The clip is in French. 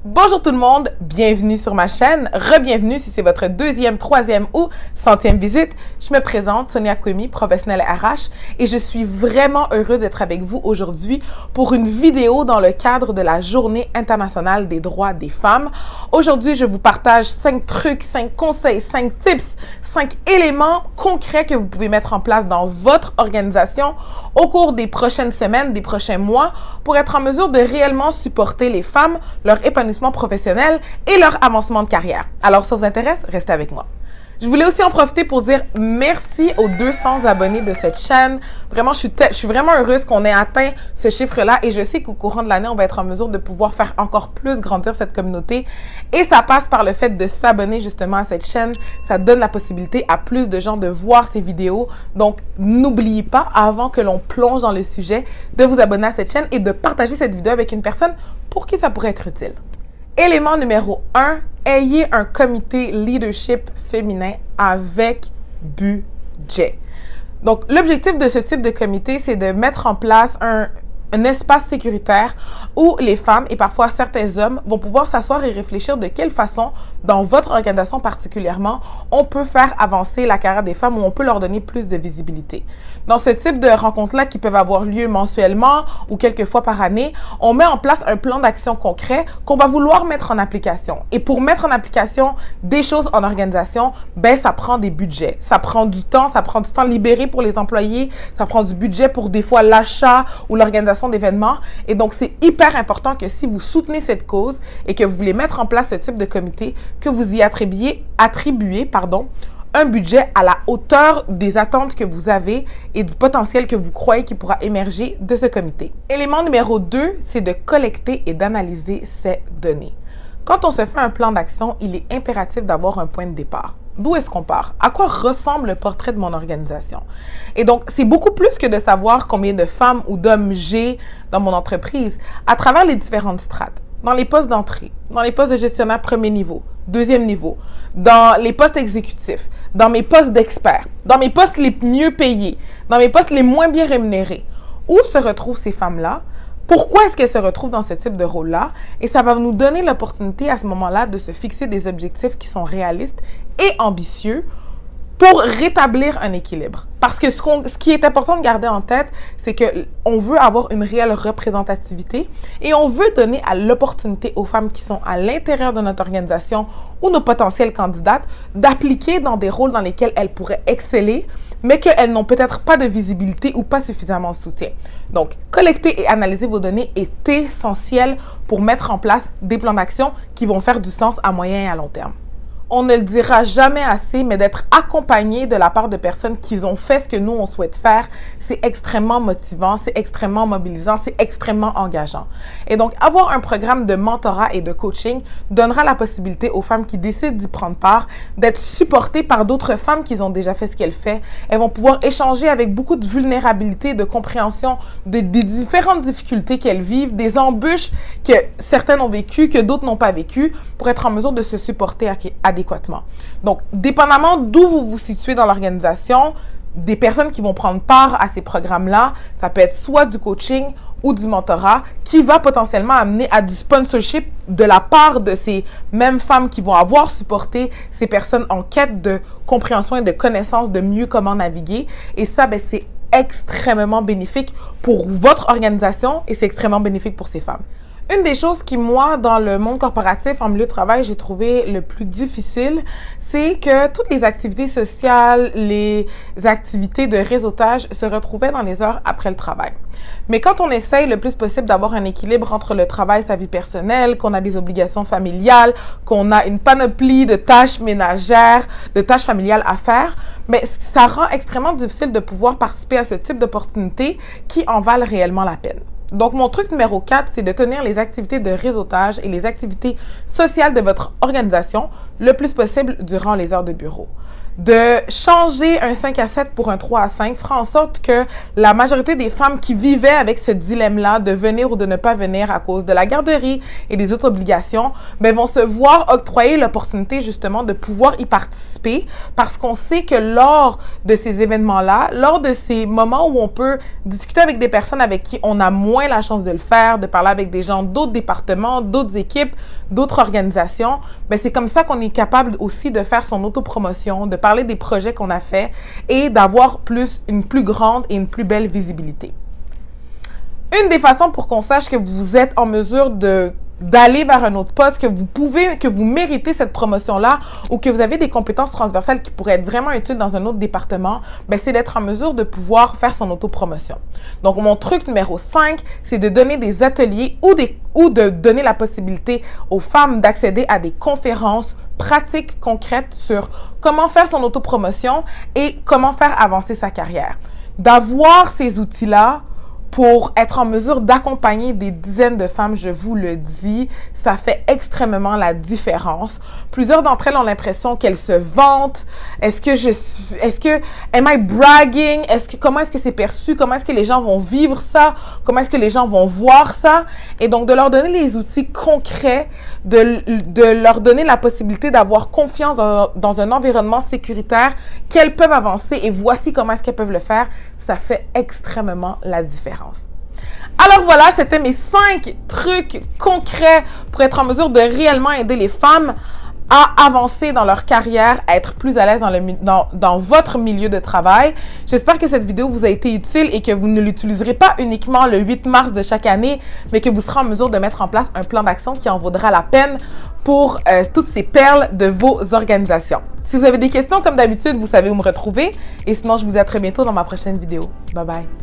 Bonjour tout le monde, bienvenue sur ma chaîne, re-bienvenue si c'est votre deuxième, troisième ou centième visite. Je me présente, Sonia Kwemi, professionnelle RH, et je suis vraiment heureuse d'être avec vous aujourd'hui pour une vidéo dans le cadre de la Journée internationale des droits des femmes. Aujourd'hui, je vous partage 5 trucs, 5 conseils, 5 tips, 5 éléments concrets que vous pouvez mettre en place dans votre organisation au cours des prochaines semaines, des prochains mois, pour être en mesure de réellement supporter les femmes, leur épanouissement professionnel et leur avancement de carrière. Alors, si ça vous intéresse, restez avec moi. Je voulais aussi en profiter pour dire merci aux 200 abonnés de cette chaîne. Vraiment, je suis vraiment heureuse qu'on ait atteint ce chiffre-là et je sais qu'au courant de l'année, on va être en mesure de pouvoir faire encore plus grandir cette communauté. Et ça passe par le fait de s'abonner justement à cette chaîne. Ça donne la possibilité à plus de gens de voir ces vidéos. Donc, n'oubliez pas, avant que l'on plonge dans le sujet, de vous abonner à cette chaîne et de partager cette vidéo avec une personne pour qui ça pourrait être utile. Élément numéro 1, ayez un comité leadership féminin avec budget. Donc, l'objectif de ce type de comité, c'est de mettre en place un espace sécuritaire où les femmes et parfois certains hommes vont pouvoir s'asseoir et réfléchir de quelle façon, dans votre organisation particulièrement, on peut faire avancer la carrière des femmes ou on peut leur donner plus de visibilité. Dans ce type de rencontres-là qui peuvent avoir lieu mensuellement ou quelques fois par année, on met en place un plan d'action concret qu'on va vouloir mettre en application. Et pour mettre en application des choses en organisation, ben ça prend des budgets, ça prend du temps libéré pour les employés, ça prend du budget pour des fois l'achat ou l'organisation d'événements. Et donc, c'est hyper important que si vous soutenez cette cause et que vous voulez mettre en place ce type de comité, que vous y attribuez un budget à la hauteur des attentes que vous avez et du potentiel que vous croyez qui pourra émerger de ce comité. Élément numéro 2, c'est de collecter et d'analyser ces données. Quand on se fait un plan d'action, il est impératif d'avoir un point de départ. D'où est-ce qu'on part? À quoi ressemble le portrait de mon organisation? Et donc, c'est beaucoup plus que de savoir combien de femmes ou d'hommes j'ai dans mon entreprise à travers les différentes strates. Dans les postes d'entrée, dans les postes de gestionnaire premier niveau, deuxième niveau, dans les postes exécutifs, dans mes postes d'experts, dans mes postes les mieux payés, dans mes postes les moins bien rémunérés. Où se retrouvent ces femmes-là? Pourquoi est-ce qu'elles se retrouvent dans ce type de rôle-là? Et ça va nous donner l'opportunité à ce moment-là de se fixer des objectifs qui sont réalistes et ambitieux pour rétablir un équilibre. Parce que ce qui est important de garder en tête, c'est qu'on veut avoir une réelle représentativité et on veut donner l'opportunité aux femmes qui sont à l'intérieur de notre organisation ou nos potentielles candidates d'appliquer dans des rôles dans lesquels elles pourraient exceller, mais qu'elles n'ont peut-être pas de visibilité ou pas suffisamment de soutien. Donc, collecter et analyser vos données est essentiel pour mettre en place des plans d'action qui vont faire du sens à moyen et à long terme. On ne le dira jamais assez, mais d'être accompagné de la part de personnes qui ont fait ce que nous, on souhaite faire, c'est extrêmement motivant, c'est extrêmement mobilisant, c'est extrêmement engageant. Et donc, avoir un programme de mentorat et de coaching donnera la possibilité aux femmes qui décident d'y prendre part d'être supportées par d'autres femmes qui ont déjà fait ce qu'elles font. Elles vont pouvoir échanger avec beaucoup de vulnérabilité, de compréhension des différentes difficultés qu'elles vivent, des embûches que certaines ont vécues, que d'autres n'ont pas vécues, pour être en mesure de se supporter adéquatement. Donc, dépendamment d'où vous vous situez dans l'organisation, des personnes qui vont prendre part à ces programmes-là, ça peut être soit du coaching ou du mentorat qui va potentiellement amener à du sponsorship de la part de ces mêmes femmes qui vont avoir supporté ces personnes en quête de compréhension et de connaissance de mieux comment naviguer. Et ça, ben, c'est extrêmement bénéfique pour votre organisation et c'est extrêmement bénéfique pour ces femmes. Une des choses qui, moi, dans le monde corporatif, en milieu de travail, j'ai trouvé le plus difficile, c'est que toutes les activités sociales, les activités de réseautage se retrouvaient dans les heures après le travail. Mais quand on essaye le plus possible d'avoir un équilibre entre le travail et sa vie personnelle, qu'on a des obligations familiales, qu'on a une panoplie de tâches ménagères, de tâches familiales à faire, mais ça rend extrêmement difficile de pouvoir participer à ce type d'opportunités qui en valent réellement la peine. Donc, mon truc numéro 4, c'est de tenir les activités de réseautage et les activités sociales de votre organisation le plus possible durant les heures de bureau. De changer un 5 à 7 pour un 3 à 5 fera en sorte que la majorité des femmes qui vivaient avec ce dilemme-là de venir ou de ne pas venir à cause de la garderie et des autres obligations, ben, vont se voir octroyer l'opportunité justement de pouvoir y participer parce qu'on sait que lors de ces événements-là, lors de ces moments où on peut discuter avec des personnes avec qui on a moins la chance de le faire, de parler avec des gens d'autres départements, d'autres équipes, d'autres organisations, ben, c'est comme ça qu'on est capable aussi de faire son autopromotion, de parler des projets qu'on a faits et d'avoir une plus grande et une plus belle visibilité. Une des façons pour qu'on sache que vous êtes en mesure d'aller vers un autre poste, que vous méritez cette promotion-là ou que vous avez des compétences transversales qui pourraient être vraiment utiles dans un autre département, ben, c'est d'être en mesure de pouvoir faire son autopromotion. Donc, mon truc numéro 5, c'est de donner des ateliers ou de donner la possibilité aux femmes d'accéder à des conférences pratiques concrètes sur comment faire son autopromotion et comment faire avancer sa carrière. D'avoir ces outils-là pour être en mesure d'accompagner des dizaines de femmes, je vous le dis, ça fait extrêmement la différence. Plusieurs d'entre elles ont l'impression qu'elles se vantent. Am I bragging? Comment est-ce que c'est perçu? Comment est-ce que les gens vont vivre ça? Comment est-ce que les gens vont voir ça? Et donc, de leur donner les outils concrets, de leur donner la possibilité d'avoir confiance dans un environnement sécuritaire, qu'elles peuvent avancer et voici comment est-ce qu'elles peuvent le faire. Ça fait extrêmement la différence. Alors voilà, c'était mes 5 trucs concrets pour être en mesure de réellement aider les femmes à avancer dans leur carrière, à être plus à l'aise dans votre milieu de travail. J'espère que cette vidéo vous a été utile et que vous ne l'utiliserez pas uniquement le 8 mars de chaque année, mais que vous serez en mesure de mettre en place un plan d'action qui en vaudra la peine pour toutes ces perles de vos organisations. Si vous avez des questions, comme d'habitude, vous savez où me retrouver. Et sinon, je vous dis à très bientôt dans ma prochaine vidéo. Bye bye!